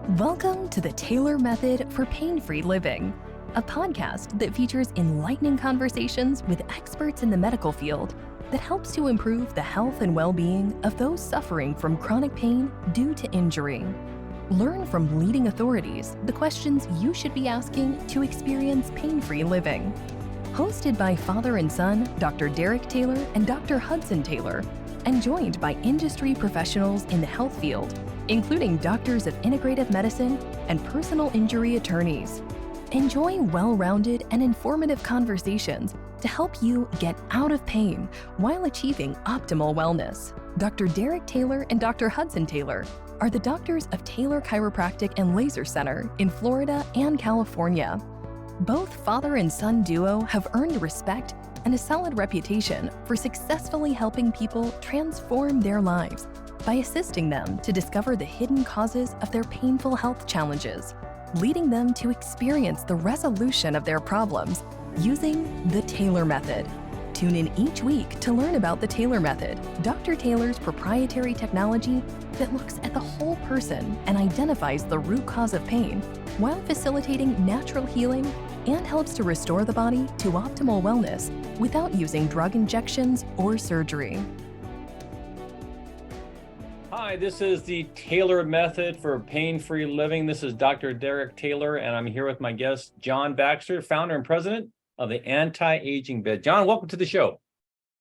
Welcome to the Taylor Method for Pain-Free Living, a podcast that features enlightening conversations with experts in the medical field that helps to improve the health and well-being of those suffering from chronic pain due to injury. Learn from leading authorities the questions you should be asking to experience pain-free living. Hosted by father and son, Dr. Derek Taylor and Dr. Hudson Taylor, and joined by industry professionals in the health field, including doctors of integrative medicine and personal injury attorneys. Enjoy well-rounded and informative conversations to help you get out of pain while achieving optimal wellness. Dr. Derek Taylor and Dr. Hudson Taylor are the doctors of Taylor Chiropractic and Laser Center in Florida and California. Both father and son duo have earned respect and a solid reputation for successfully helping people transform their lives by assisting them to discover the hidden causes of their painful health challenges, leading them to experience the resolution of their problems using the Taylor Method. Tune in each week to learn about the Taylor Method, Dr. Taylor's proprietary technology that looks at the whole person and identifies the root cause of pain while facilitating natural healing and helps to restore the body to optimal wellness without using drug injections or surgery. Hi, this is the Taylor Method for Pain-Free Living. This is Dr. Derek Taylor, and I'm here with my guest, John Baxter, founder and president of the Anti-Aging Bed. John, welcome to the show.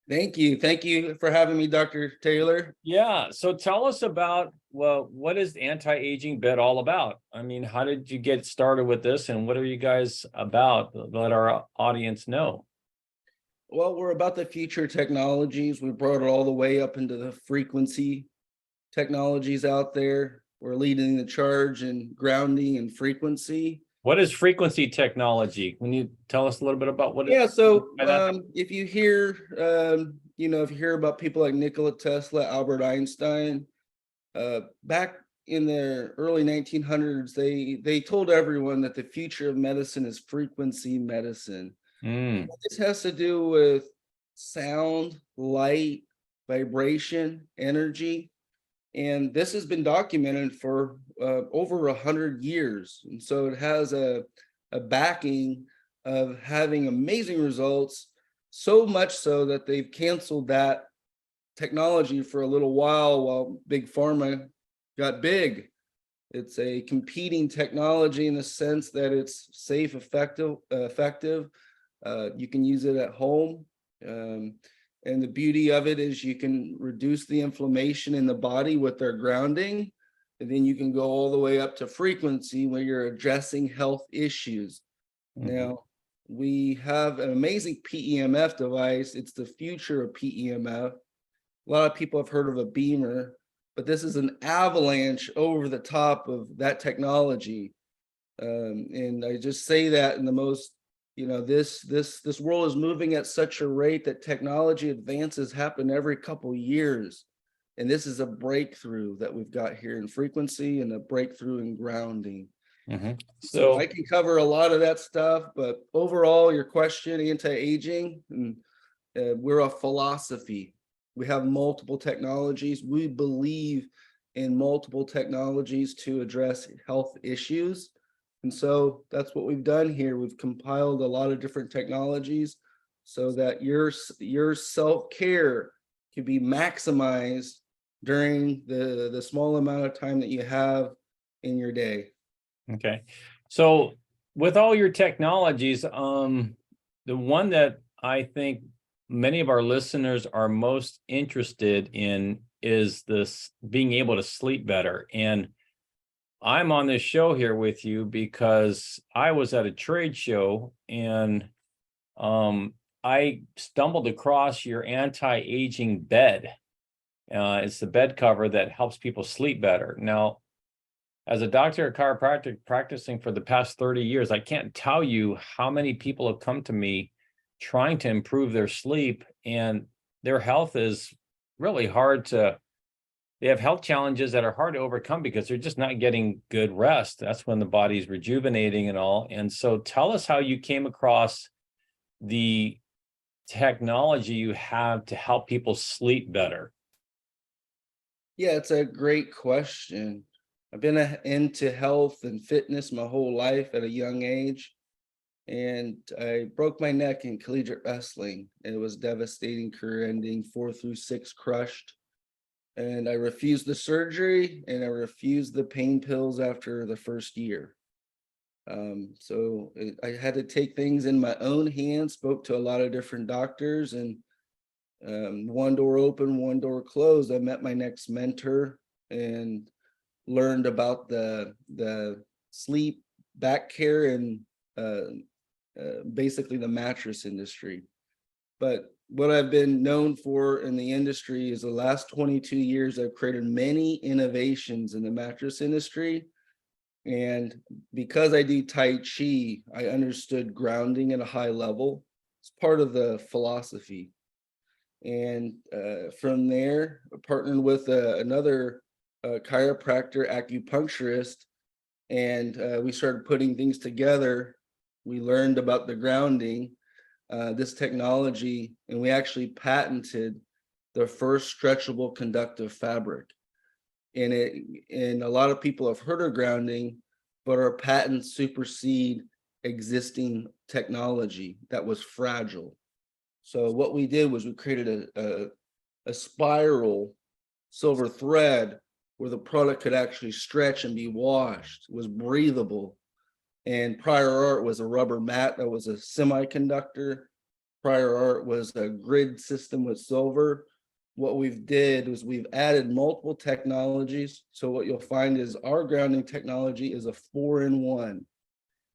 Thank you. Thank you for having me, Dr. Taylor. Yeah, so tell us about, well, what is the Anti-Aging Bed all about? I mean, how did you get started with this, and what are you guys about? Let our audience know. Well, we're about the future technologies. We brought it all the way up into the frequency technologies out there. We're leading the charge in grounding and frequency. What is frequency technology? Can you tell us a little bit about what it is? Yeah, so if you hear, if you hear about people like Nikola Tesla, Albert Einstein, back in the early 1900s, they told everyone that the future of medicine is frequency medicine. This has to do with sound, light, vibration, energy. And this has been documented for over 100 years. And so it has a backing of having amazing results, so much so that they've canceled that technology for a little while Big Pharma got big. It's a competing technology in the sense that it's safe, effective. You can use it at home. And the beauty of it is you can reduce the inflammation in the body with their grounding. And then you can go all the way up to frequency where you're addressing health issues. Now, we have an amazing PEMF device. It's the future of PEMF. A lot of people have heard of a beamer, but this is an avalanche over the top of that technology. And I just say that in the most, this world is moving at such a rate that technology advances happen every couple years. And this is a breakthrough that we've got here in frequency and a breakthrough in grounding. So I can cover a lot of that stuff, but overall, your question, anti-aging, we're a philosophy. We have multiple technologies. We believe in multiple technologies to address health issues. And so that's what we've done here. We've compiled a lot of different technologies so that your self-care can be maximized during the small amount of time that you have in your day. Okay. So with all your technologies, the one that I think many of our listeners are most interested in is this being able to sleep better. And I'm on this show here with you because I was at a trade show and I stumbled across your anti-aging bed. It's the bed cover that helps people sleep better. Now, as a doctor of chiropractic practicing for the past 30 years, I can't tell you how many people have come to me trying to improve their sleep, and their health is really hard to, they have health challenges that are hard to overcome because they're just not getting good rest. That's when the body's rejuvenating and all. And so tell us how you came across the technology you have to help people sleep better. Yeah, it's a great question. I've been into health and fitness my whole life at a young age. And I broke my neck in collegiate wrestling. It was devastating, career ending, 4 through 6 crushed. And I refused the surgery and I refused the pain pills after the first year. I had to take things in my own hands, spoke to a lot of different doctors, and one door open, one door closed. I met my next mentor and learned about the sleep, back care, and basically the mattress industry. But what I've been known for in the industry is the last 22 years, I've created many innovations in the mattress industry. And because I do Tai Chi, I understood grounding at a high level. It's part of the philosophy. And from there, partnered with another chiropractor, acupuncturist, and we started putting things together. We learned about the grounding, this technology, and we actually patented the first stretchable conductive fabric. And a lot of people have heard of grounding, but our patents supersede existing technology that was fragile. So what we did was we created a spiral silver thread where the product could actually stretch and be washed. It was breathable. And prior art was a rubber mat that was a semiconductor. Prior art was a grid system with silver. What we've did was we've added multiple technologies. So what you'll find is our grounding technology is a 4-in-1.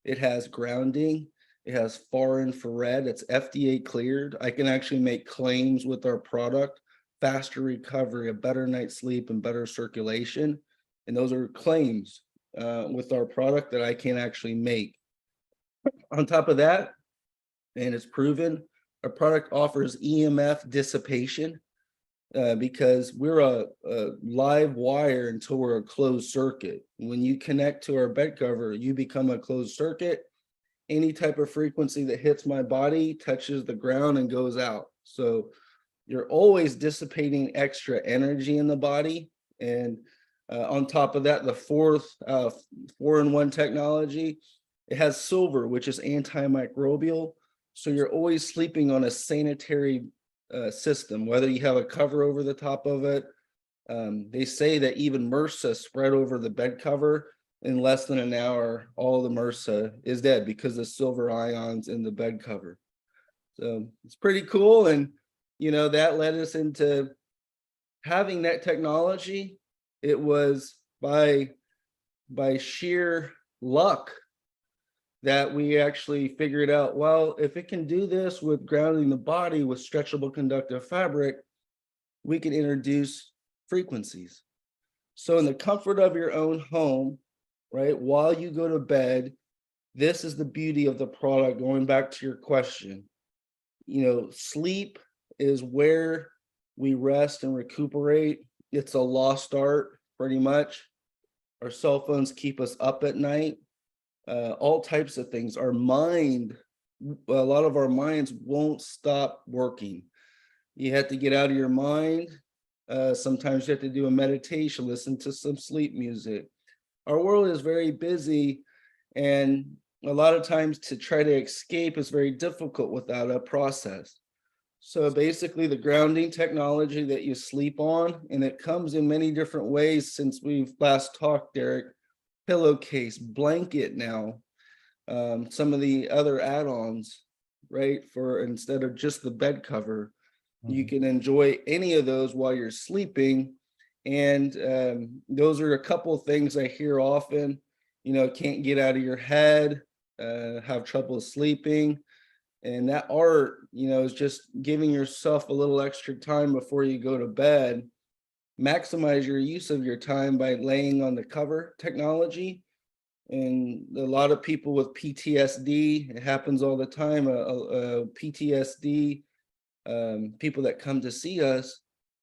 It has grounding, it has far infrared, it's FDA cleared. I can actually make claims with our product, faster recovery, a better night's sleep, and better circulation. And those are claims with our product that I can actually make. On top of that, and it's proven, our product offers EMF dissipation. Because we're a live wire until we're a closed circuit. When you connect to our bed cover, you become a closed circuit. Any type of frequency that hits my body touches the ground and goes out. So you're always dissipating extra energy in the body. And on top of that, the fourth 4-in-1 technology, it has silver, which is antimicrobial. So you're always sleeping on a sanitary system, whether you have a cover over the top of it. They say that even MRSA spread over the bed cover in less than an hour, all the MRSA is dead because of silver ions in the bed cover. So it's pretty cool. And, that led us into having that technology. It was by sheer luck that we actually figured out, well, if it can do this with grounding the body with stretchable conductive fabric, we can introduce frequencies. So in the comfort of your own home, right, while you go to bed, this is the beauty of the product. Going back to your question, sleep is where we rest and recuperate. It's a lost art, pretty much. Our cell phones keep us up at night. All types of things. Our mind, a lot of our minds won't stop working. You have to get out of your mind. Sometimes you have to do a meditation, listen to some sleep music. Our world is very busy, and a lot of times to try to escape is very difficult without a process. So basically the grounding technology that you sleep on, and it comes in many different ways since we've last talked, Derek. Pillowcase, blanket now, some of the other add-ons, right? For instead of just the bed cover, you can enjoy any of those while you're sleeping. And those are a couple of things I hear often, can't get out of your head, have trouble sleeping. And that art, is just giving yourself a little extra time before you go to bed. Maximize your use of your time by laying on the cover technology. And a lot of people with PTSD, it happens all the time, PTSD, people that come to see us,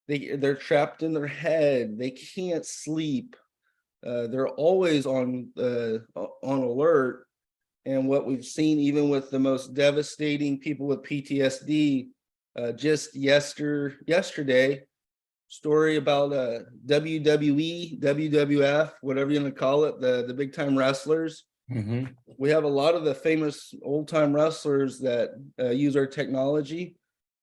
they're trapped in their head, they can't sleep, they're always on alert. And what we've seen, even with the most devastating people with PTSD, just yesterday, story about WWE, WWF, whatever you want to call it, the big time wrestlers. Mhm. We have a lot of the famous old time wrestlers that use our technology.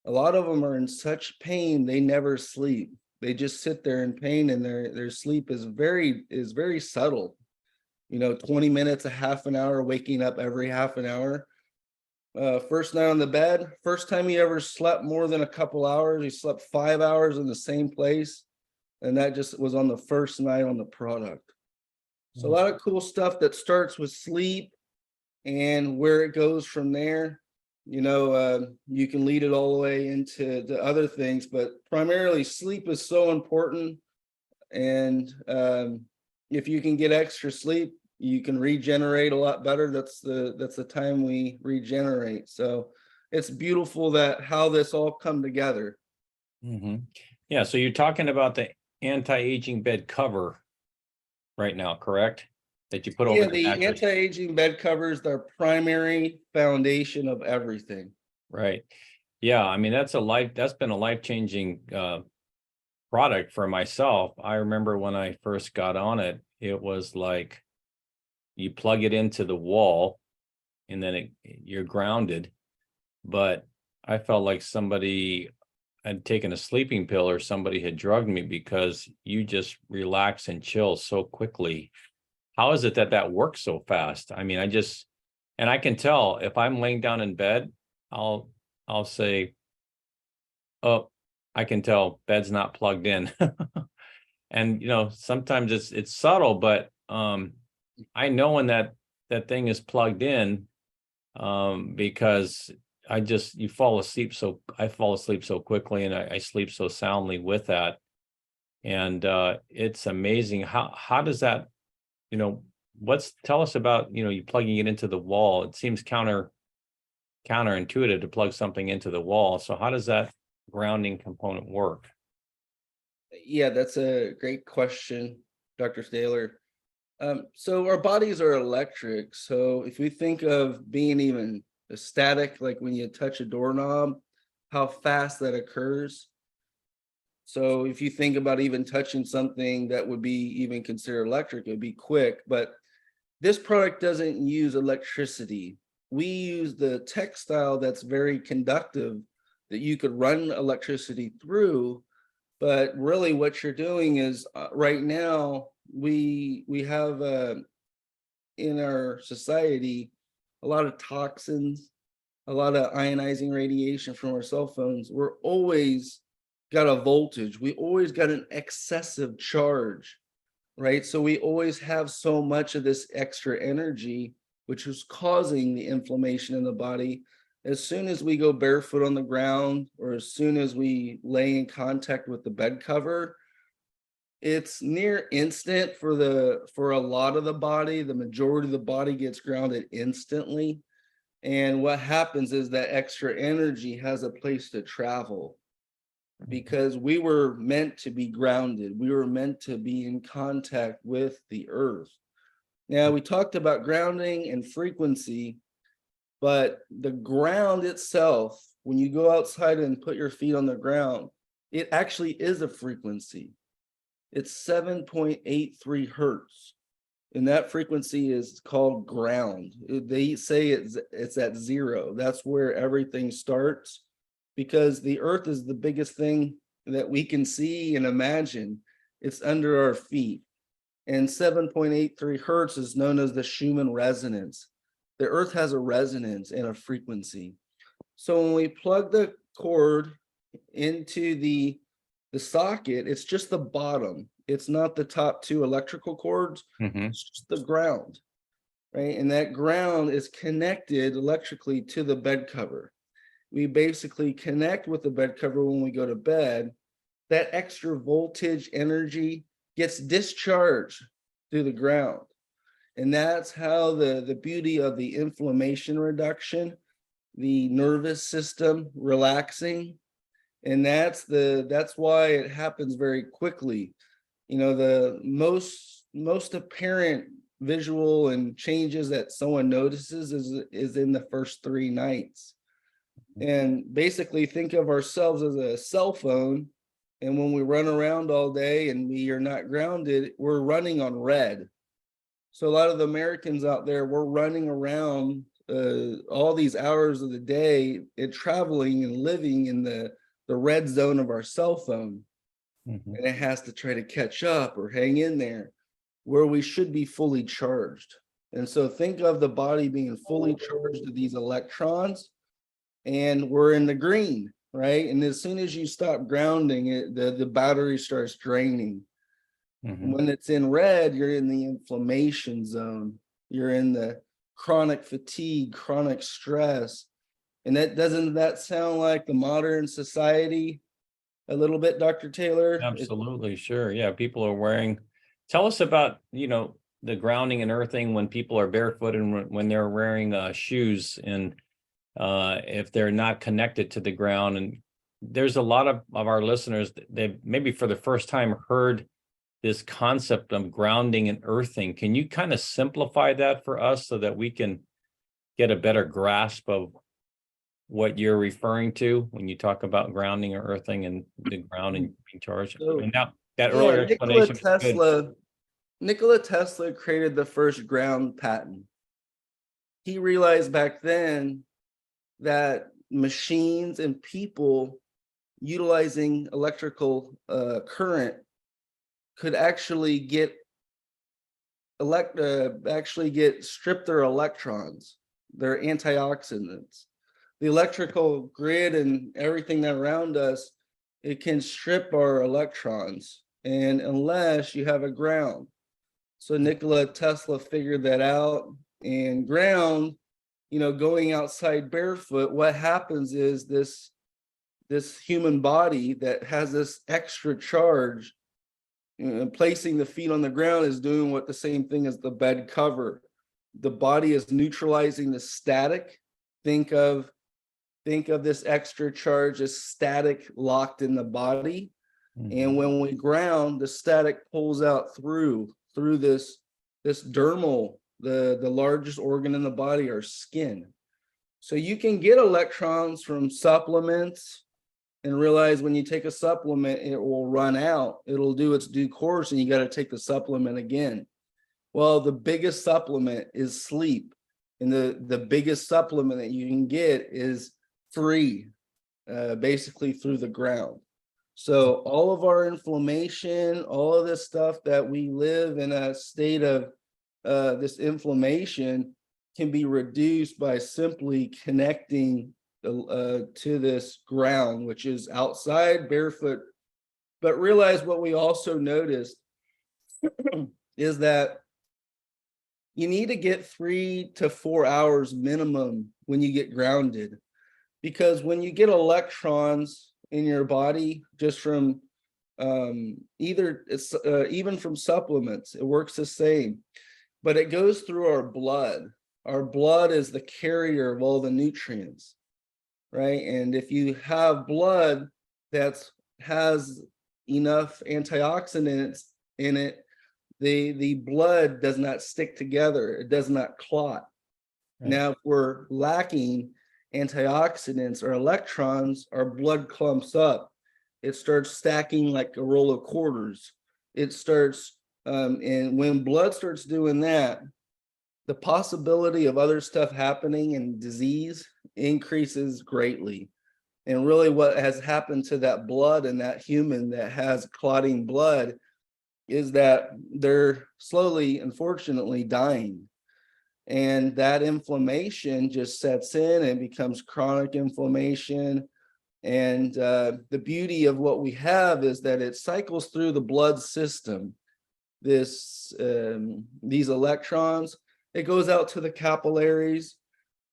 A lot of them are in such pain they never sleep. They just sit there in pain, and their sleep is very subtle. 20 minutes, a half an hour, waking up every half an hour. First night on the bed, first time he ever slept more than a couple hours, he slept 5 hours in the same place. And that just was on the first night on the product. So a lot of cool stuff that starts with sleep and where it goes from there. You can lead it all the way into the other things, but primarily sleep is so important. And if you can get extra sleep, you can regenerate a lot better. That's the time we regenerate. So it's beautiful that how this all come together. Mhm. Yeah, so you're talking about the anti-aging bed cover right now, correct? That you put over Yeah, the the mattress, anti-aging bed covers their primary foundation of everything. right? Yeah, I mean, that's been a life-changing product for myself. I remember when I first got on it, it was like you plug it into the wall and then you're grounded. But I felt like somebody had taken a sleeping pill or somebody had drugged me because you just relax and chill so quickly. How is it that that works so fast? I mean, and I can tell if I'm laying down in bed, I'll I'll say, oh, I can tell bed's not plugged in. And sometimes it's subtle, but I know when that thing is plugged in, because I fall asleep so quickly, and I sleep so soundly with that. And it's amazing how does that, you know tell us about, you plugging it into the wall. It seems counterintuitive to plug something into the wall. So how does that grounding component work? Yeah, that's a great question, Dr. Staler. So our bodies are electric. So if we think of being even static, like when you touch a doorknob, how fast that occurs. So if you think about even touching something that would be even considered electric, it would be quick. But this product doesn't use electricity. We use the textile that's very conductive that you could run electricity through. But really what you're doing is right now we have in our society a lot of toxins, a lot of ionizing radiation from our cell phones. We're always got a voltage. We always got an excessive charge, right? So we always have so much of this extra energy, which is causing the inflammation in the body. As soon as we go barefoot on the ground, or as soon as we lay in contact with the bed cover, it's near instant for a lot of the body. The majority of the body gets grounded instantly. And what happens is that extra energy has a place to travel, because we were meant to be grounded. We were meant to be in contact with the earth. Now, we talked about grounding and frequency, but the ground itself, when you go outside and put your feet on the ground, it actually is a frequency. It's 7.83 hertz. And that frequency is called ground. They say it's at zero. That's where everything starts, because the earth is the biggest thing that we can see and imagine. It's under our feet. And 7.83 hertz is known as the Schumann resonance. The earth has a resonance and a frequency. So when we plug the cord into the socket, it's just the bottom. It's not the top two electrical cords. Hmm. It's just the ground, right? And that ground is connected electrically to the bed cover. We basically connect with the bed cover when we go to bed. That extra voltage energy gets discharged through the ground. And that's how the beauty of the inflammation reduction, the nervous system relaxing, and that's why it happens very quickly. The most apparent visual and changes that someone notices is in the first 3 nights. And basically think of ourselves as a cell phone, And when we run around all day and we are not grounded, we're running on red. So a lot of the Americans out there, we're running around all these hours of the day and traveling and living in the red zone of our cell phone. Mhm. And it has to try to catch up or hang in there where we should be fully charged. And so think of the body being fully charged to these electrons, and we're in the green, right? And as soon as you stop grounding it, the battery starts draining. Mhm. When it's in red, you're in the inflammation zone. You're in the chronic fatigue, chronic stress. And doesn't that sound like the modern society a little bit, Dr. Taylor? Absolutely, sure. Yeah, people are wearing. Tell us about, the grounding and earthing when people are barefoot and when they're wearing shoes, and if they're not connected to the ground. And there's a lot of our listeners that they've maybe for the first time heard this concept of grounding and earthing. Can you kind of simplify that for us so that we can get a better grasp of what you're referring to when you talk about grounding or earthing and the ground and being charged? I So, mean, that yeah, earlier explanation was good. Nikola Tesla created the first ground patent. He realized back then that machines and people utilizing electrical current could actually get strip their electrons, their antioxidants. The electrical grid and everything around us, it can strip our electrons, and unless you have a ground. So Nikola Tesla figured that out. And ground, going outside barefoot, what happens is this human body that has this extra charge, placing the feet on the ground is doing what the same thing as the bed cover. The body is neutralizing the static. Think of this extra charge as static locked in the body. Mhm. And when we ground, the static pulls out through this dermal, the largest organ in the body, our skin. So you can get electrons from supplements and realize when you take a supplement, it will run out. It'll do its due course and you got to take the supplement again. Well, the biggest supplement is sleep. And the biggest supplement that you can get is free, basically through the ground. So all of our inflammation, all of this stuff that we live in a state of this inflammation can be reduced by simply connecting to this ground, which is outside barefoot. But realize what we also noticed is that you need to get 3 to 4 hours minimum when you get grounded, because when you get electrons in your body just from even from supplements, it works the same, but it goes through our blood. Our blood is the carrier of all the nutrients, right? And if you have blood that has enough antioxidants in it, the blood does not stick together. It does not clot. Right. Now, if we're lacking antioxidants or electrons, our blood clumps up. It starts stacking like a roll of quarters. It starts, and when blood starts doing that, the possibility of other stuff happening and disease increases greatly. And really what has happened to that blood and that human that has clotting blood is that they're slowly, unfortunately, dying. And that inflammation just sets in and becomes chronic inflammation. And the beauty of what we have is that it cycles through the blood system. These electrons, it goes out to the capillaries.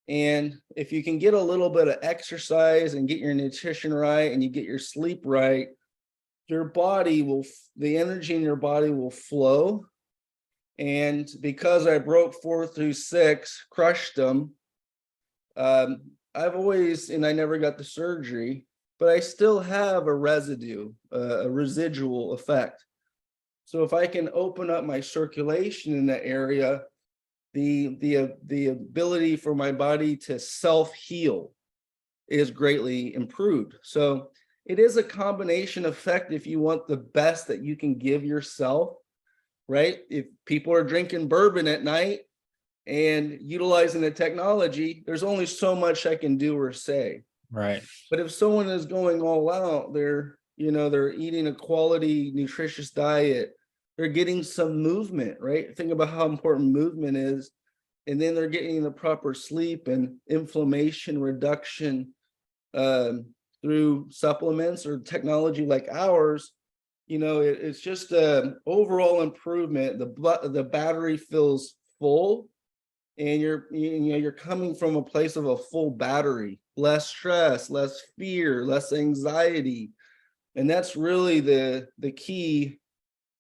And if you can get a little bit of exercise and get your nutrition right and you get your sleep right, the energy in your body will flow. And because I broke 4 through 6, crushed them, I never got the surgery, but I still have a residual effect. So if I can open up my circulation in that area, the ability for my body to self-heal is greatly improved. So it is a combination effect if you want the best that you can give yourself, right? If people are drinking bourbon at night and utilizing the technology, there's only so much I can do or say. Right. But if someone is going all out, they're eating a quality, nutritious diet, they're getting some movement, right? Think about how important movement is. And then they're getting the proper sleep and inflammation reduction through supplements or technology like ours. It's just an overall improvement. The battery feels full, and you're coming from a place of a full battery, less stress, less fear, less anxiety. And that's really the key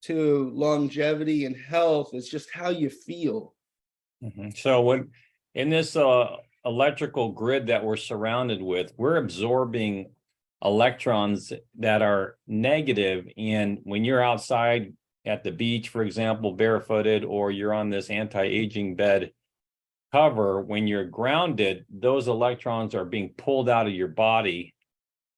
to longevity and health, is just how you feel. So when in this electrical grid that we're surrounded with, we're absorbing electrons that are negative. And when you're outside at the beach, for example, barefooted, or you're on this anti-aging bed cover, when you're grounded, those electrons are being pulled out of your body,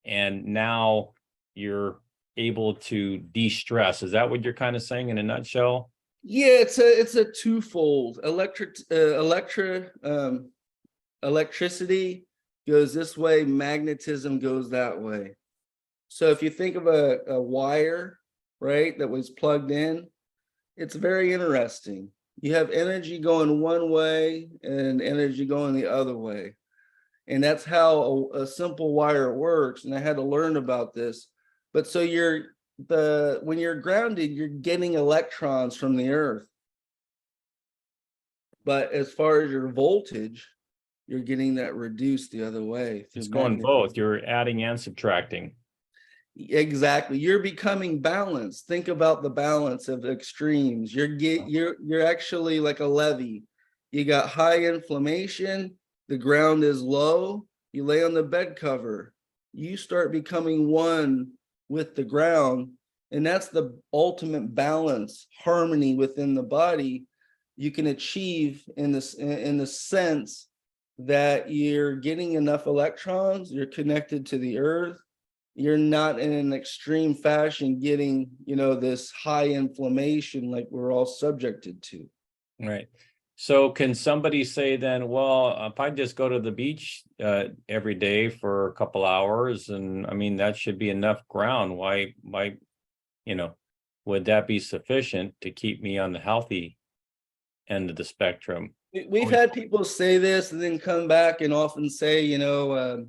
and now you're able to de-stress. Is that what you're kind of saying in a nutshell? Yeah, it's a twofold. Electricity goes this way, magnetism goes that way. So if you think of a wire, right, that was plugged in, it's very interesting. You have energy going one way and energy going the other way. And that's how a simple wire works. And I had to learn about this. But so when you're grounded, you're getting electrons from the earth. But as far as your voltage, you're getting that reduced the other way. It's going both. You're adding and subtracting. Exactly. You're becoming balanced. Think about the balance of extremes. You're actually like a levee. You got high inflammation, the ground is low, you lay on the bed cover, you start becoming one with the ground, and that's the ultimate balance, harmony within the body you can achieve in the sense that you're getting enough electrons, you're connected to the earth, you're not in an extreme fashion getting, this high inflammation like we're all subjected to. Right. So can somebody say then, well, if I just go to the beach every day for a couple hours, and I mean, that should be enough ground. Why, would that be sufficient to keep me on the healthy end of the spectrum? We've had people say this and then come back and often say, there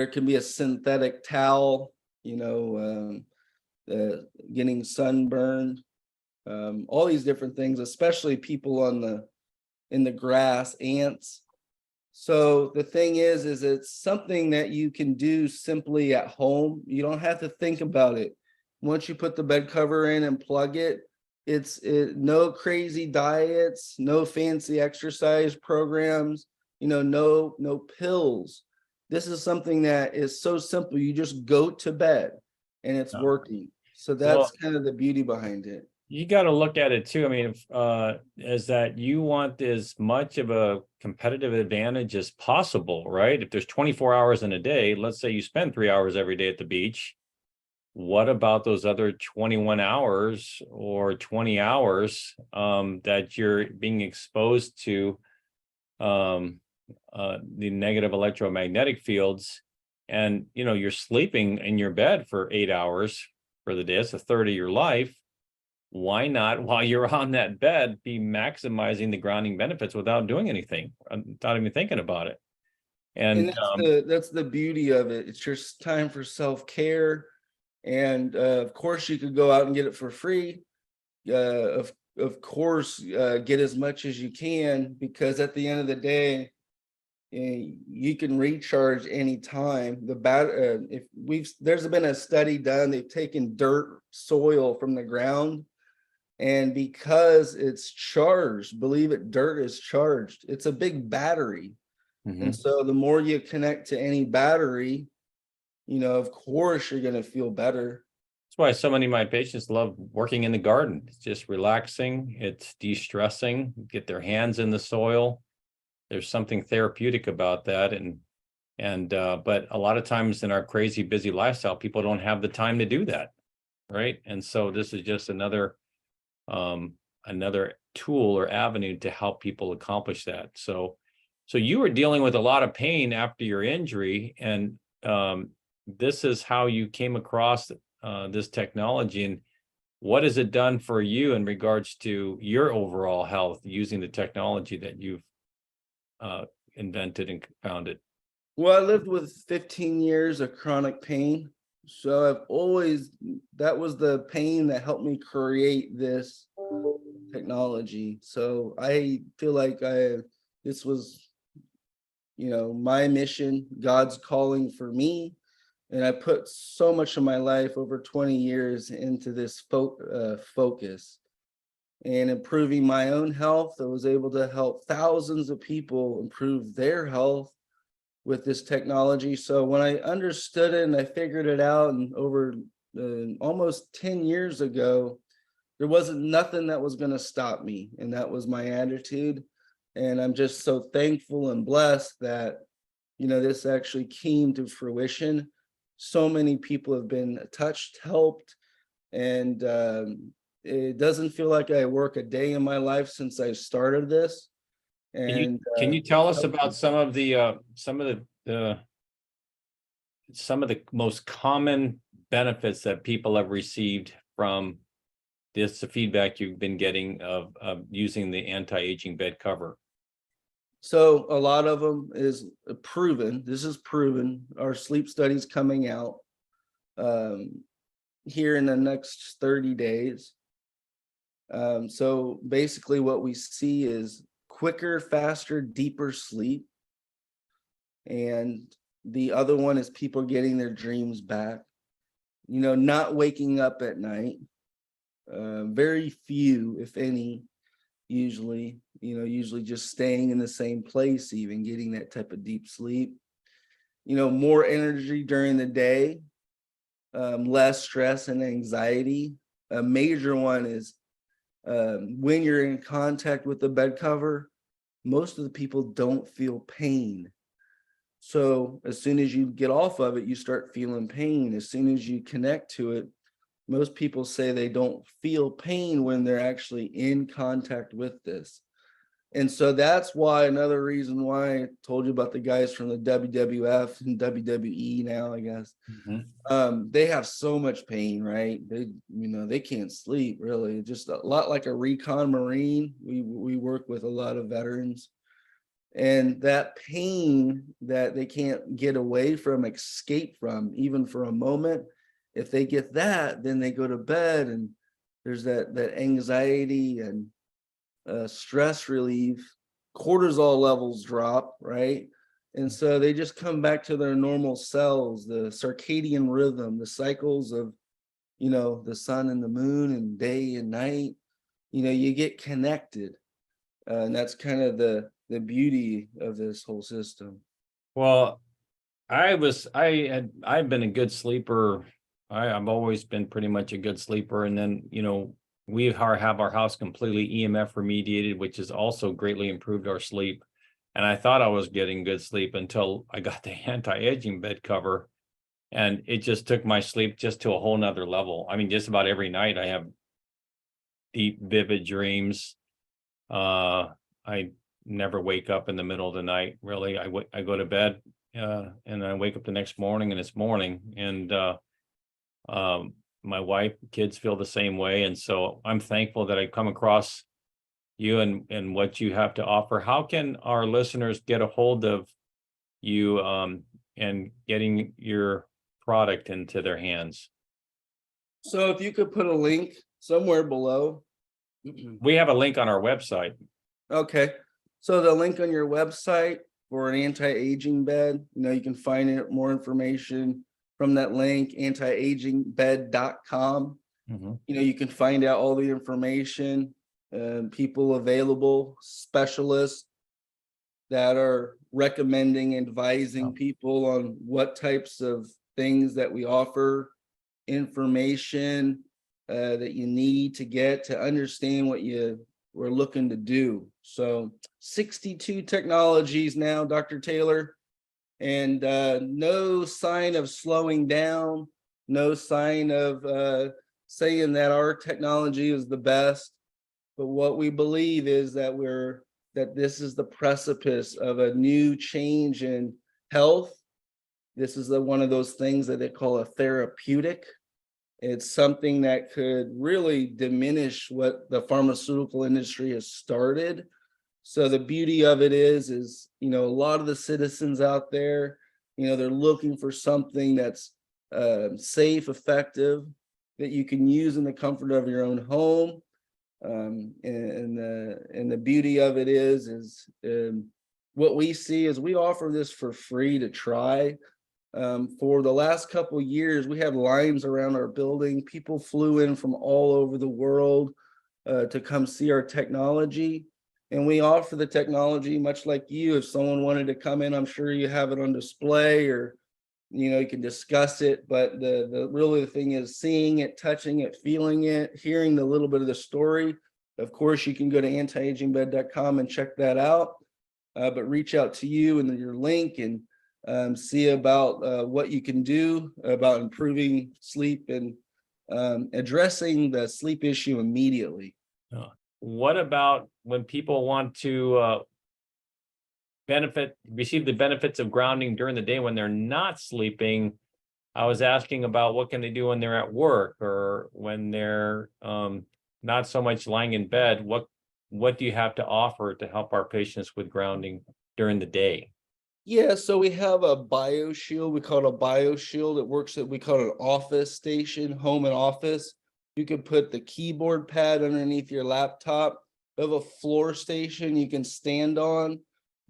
can be a synthetic towel, getting sunburned, all these different things, especially people in the grass, ants. So the thing is it's something that you can do simply at home. You don't have to think about it. Once you put the bed cover in and plug it, no crazy diets, no fancy exercise programs, no pills. This is something that is so simple. You just go to bed and it's working. So that's kind of the beauty behind it. You got to look at it too. I mean, is that you want as much of a competitive advantage as possible, right? If there's 24 hours in a day, let's say you spend 3 hours every day at the beach. What about those other 21 hours or 20 hours that you're being exposed to the negative electromagnetic fields, and you're sleeping in your bed for 8 hours for the day? It's a third of your life. Why not, while you're on that bed, be maximizing the grounding benefits without doing anything, without even thinking about it? And that's the beauty of it. It's just time for self-care. And of course, you could go out and get it for free. Of course, get as much as you can, because at the end of the day, you can recharge anytime. There's been a study done. They've taken dirt, soil from the ground, and because it's charged, believe it, dirt is charged. It's a big battery. And so the more you connect to any battery, of course you're going to feel better. That's why so many of my patients love working in the garden. It's just relaxing. It's de-stressing, get their hands in the soil. There's something therapeutic about that. And And but a lot of times in our crazy busy lifestyle, people don't have the time to do that, right? And so this is just another tool or avenue to help people accomplish that. So you were dealing with a lot of pain after your injury, and this is how you came across this technology. And what has it done for you in regards to your overall health using the technology that you've invented and founded? Well, I lived with 15 years of chronic pain. So that was the pain that helped me create this technology. So I feel like this was, my mission, God's calling for me. And I put so much of my life over 20 years into this focus and improving my own health. I was able to help thousands of people improve their health with this technology. So when I understood it and I figured it out, and over almost 10 years ago, there wasn't nothing that was going to stop me. And that was my attitude. And I'm just so thankful and blessed that, this actually came to fruition. So many people have been touched, helped, and it doesn't feel like I work a day in my life since I started this. And Can you tell us about some of the most common benefits that people have received from this, the feedback you've been getting of using the anti-aging bed cover? So a lot of them is proven. This is proven. Our sleep study's coming out here in the next 30 days. So basically what we see is quicker, faster, deeper sleep. And the other one is people getting their dreams back, not waking up at night. Very few, if any, usually just staying in the same place, even getting that type of deep sleep, more energy during the day, less stress and anxiety. A major one is when you're in contact with the bed cover, most of the people don't feel pain. So as soon as you get off of it, you start feeling pain. As soon as you connect to it, most people say they don't feel pain when they're actually in contact with this. And so that's why, another reason why I told you about the guys from the WWF and WWE now, I guess. They have so much pain, right? They can't sleep really. Just a lot like a recon Marine. We work with a lot of veterans. And that pain that they can't get away from, escape from, even for a moment, if they get that, then they go to bed and there's that anxiety and stress relief, cortisol levels drop, right? And so they just come back to their normal cells, the circadian rhythm, the cycles of, the sun and the moon and day and night. You get connected. And that's kind of the beauty of this whole system. Well, I've been a good sleeper. I've always been pretty much a good sleeper. And then, we have our house completely EMF remediated, which has also greatly improved our sleep. And I thought I was getting good sleep until I got the anti-aging bed cover. And it just took my sleep just to a whole nother level. I mean, just about every night I have deep, vivid dreams. I never wake up in the middle of the night, really. I go to bed and I wake up the next morning and it's morning. And my wife, kids feel the same way. And so I'm thankful that I come across you and what you have to offer. How can our listeners get a hold of you and getting your product into their hands? So if you could put a link somewhere below. We have a link on our website. Okay. So the link on your website for an anti-aging bed, you can find it, more information from that link, antiagingbed.com. You can find out all the information, people available, specialists that are recommending, advising people on what types of things that we offer, information that you need to get to understand what we're looking to do. So 62 technologies now, Dr. Taylor. and no sign of slowing down, no sign of saying that our technology is the best. But what we believe is that this is the precipice of a new change in health. This is one of those things that they call a therapeutic. It's something that could really diminish what the pharmaceutical industry has started. So the beauty of it is, a lot of the citizens out there, they're looking for something that's safe, effective, that you can use in the comfort of your own home. And the beauty of it is what we see is we offer this for free to try. For the last couple of years, we had lines around our building. People flew in from all over the world to come see our technology. And we offer the technology much like you. If someone wanted to come in, I'm sure you have it on display, or you can discuss it. But the thing is seeing it, touching it, feeling it, hearing the little bit of the story. Of course, you can go to antiagingbed.com and check that out. But reach out to you and your link and see about what you can do about improving sleep and addressing the sleep issue immediately. What about when people want to receive the benefits of grounding during the day when they're not sleeping? I was asking about what can they do when they're at work or when they're not so much lying in bed. What do you have to offer to help our patients with grounding during the day? Yeah, so we have a BioShield. We call it a BioShield. It works we call it an office station, home and office. You can put the keyboard pad underneath your laptop. We have a floor station you can stand on,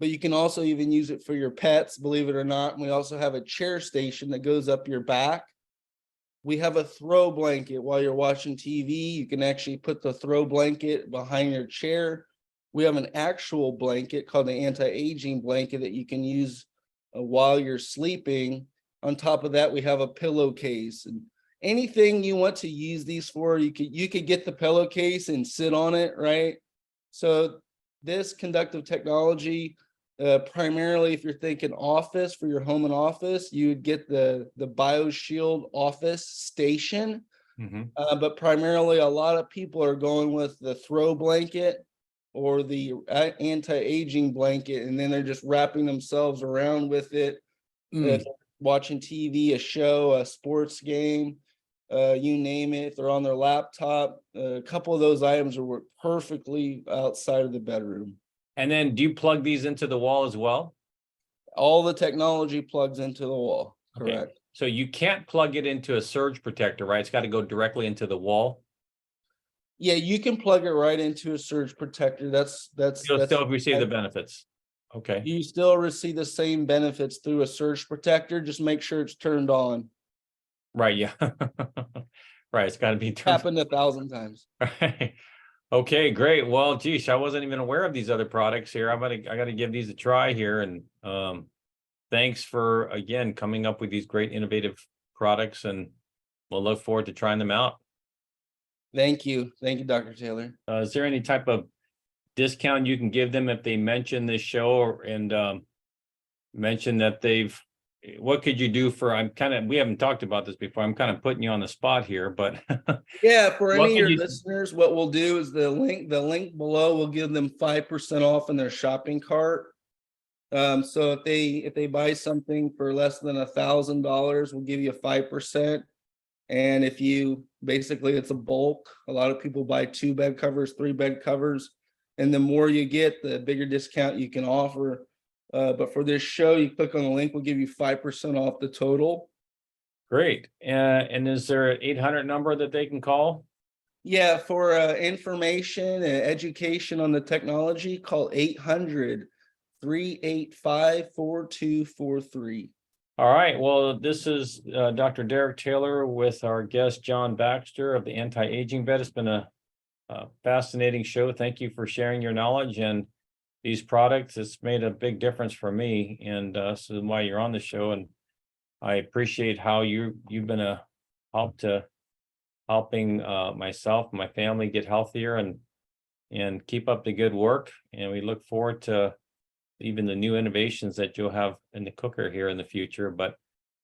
but you can also even use it for your pets, believe it or not. And we also have a chair station that goes up your back. We have a throw blanket while you're watching TV. You can actually put the throw blanket behind your chair. We have an actual blanket called the anti-aging blanket that you can use while you're sleeping. On top of that, we have a pillowcase, and anything you want to use these for, you could get the pillowcase and sit on it, right? So this conductive technology, primarily if you're thinking office for your home and office, you would get the BioShield office station. But primarily a lot of people are going with the throw blanket or the anti-aging blanket, and then they're just wrapping themselves around with it, watching TV, a show, a sports game, you name it. If they're on their laptop, a couple of those items work perfectly outside of the bedroom. And then do you plug these into the wall as well? All the technology plugs into the wall, correct? Okay. So you can't plug it into a surge protector, right? It's got to go directly into the wall. Yeah, you can plug it right into a surge protector. You'll still receive the benefits. Okay. You still receive the same benefits through a surge protector. Just make sure it's turned on. Right. Yeah. Right. It's got to be turned. Happened 1,000 times. Right. Okay. Great. Well, geez, I wasn't even aware of these other products here. I got to give these a try here. And thanks for again coming up with these great innovative products, and we'll look forward to trying them out. Thank you, Dr. Taylor. Is there any type of discount you can give them if they mention this show and mention that what could you do for, we haven't talked about this before. I'm kind of putting you on the spot here, but yeah, for any of your listeners, what we'll do is the link below will give them 5% off in their shopping cart. So if they buy something for less than $1,000, we'll give you 5%. And if it's a bulk, a lot of people buy 2 bed covers, 3 bed covers, and the more you get, the bigger discount you can offer. But for this show, you click on the link, we'll give you 5% off the total. Great. And is there an 800 number that they can call? Yeah, for information and education on the technology, call 800-385-4243. All right. Well, this is Dr. Derek Taylor with our guest, John Baxter of the Anti-Aging Bed. It's been a fascinating show. Thank you for sharing your knowledge and these products. It's made a big difference for me, and so why you're on the show. And I appreciate how you've been a help to helping myself and my family get healthier and keep up the good work. And we look forward to even the new innovations that you'll have in the cooker here in the future. But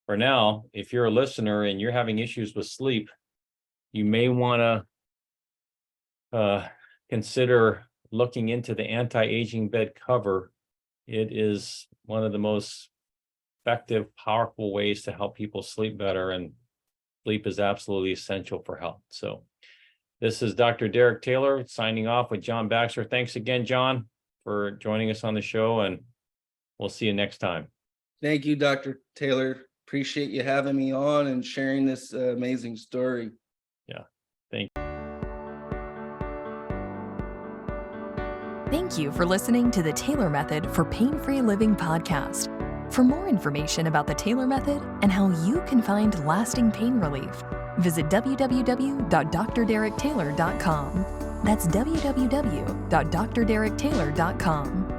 for now, if you're a listener and you're having issues with sleep, you may want to consider looking into the anti-aging bed cover. It is one of the most effective, powerful ways to help people sleep better, and sleep is absolutely essential for health. So this is Dr. Derek Taylor signing off with John Baxter. Thanks again, John, for joining us on the show, and we'll see you next time. Thank you, Dr. Taylor. Appreciate you having me on and sharing this amazing story. Yeah, thank you. Thank you for listening to the Taylor Method for Pain-Free Living podcast. For more information about the Taylor Method and how you can find lasting pain relief, visit www.drderektaylor.com. That's www.drderektaylor.com.